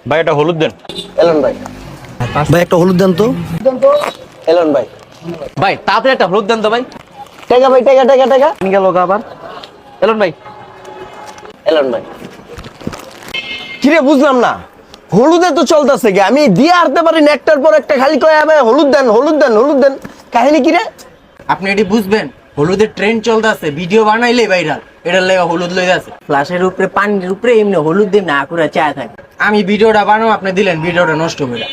ভাই এটা হলুদ দেন। এলন ভাই। ভাই একটা হলুদ দেন তো। এলন ভাই। ভাই তাড়াতাড়ি একটা হলুদ দেন তো ভাই। টাকা ভাই, টাকা টাকা টাকা। গেল আবার। এলন ভাই। এলন ভাই। কিরে বুঝলাম না, হলুদে তো চলতেছে গে, আমি দিয়ে আনতে পারি না, একটার পর একটা খালি কয় ভাই হলুদ দেন হলুদ দেন হলুদ দেন। কাহিনী কি রে? আপনি এটি বুঝবেন, হলুদের ট্রেন্ড চলতেছে, ভিডিও বানাইলে ভাইরাল, এটার লেগে হলুদ লই আছে। ফ্লাশের উপরে পানির উপরে এমনি হলুদ দিন না করে চায় থাকে। আমি ভিডিওটা বানাবো, আপনি দিলেন ভিডিওটা নষ্ট করে।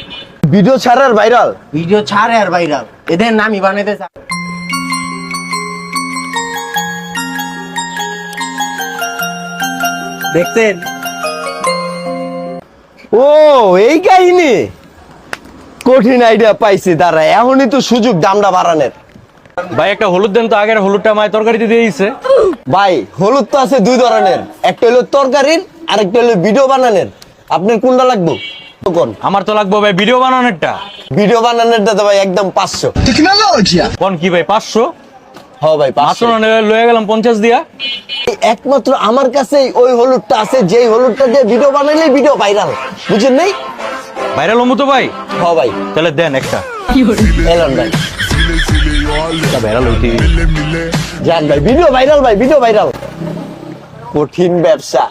ভিডিও ছাড়ার ভাইরাল? ভিডিও ছাড়ে আর ভাইরাল, এদের নামই বানাইতে চায়। দেখছেন? ও এই কাহিনী, কঠিন আইডিয়া পাইছি তারা, এখনই তো সুযোগ দামটা বাড়ানোর। ভাই একটা হলুদ দেন তো, আগের হলুদটা মায়ের তরকারিতে দিয়ে দিছে। ভাই হলুদ তো আছে দুই ধরনের, একটা হলো তরকারির আর একটা হলো ভিডিও বানানোর। আপনার কোনটা লাগবে কোন? আমার তো লাগবে ভাই ভিডিও বানানোরটা। ভিডিও বানানোরটা তো ভাই একদম 500। কোন কি ভাই 500? হ্যাঁ ভাই মাত্র 500। না লয়ে গেলাম 50 দিয়া। একমাত্র আমার কাছে ওই হলুদটা আছে, যেই হলুদটা দিয়ে ভিডিও বানাইলে ভিডিও ভাইরাল, বুঝেন নাই? ভাইরাল হমু তো ভাই। হ্যাঁ ভাই। তাহলে দেন একটা। এলন ভাই। ভাইরাল হইতে জান ভাই, ভিডিও ভাইরাল ভাই, ভিডিও ভাইরাল। কঠিন ব্যবসা।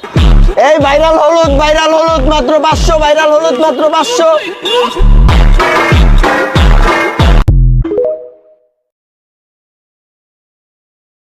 এই ভাইরাল হলুদ মাত্র 500, ভাইরাল হলুদ মাত্র 500।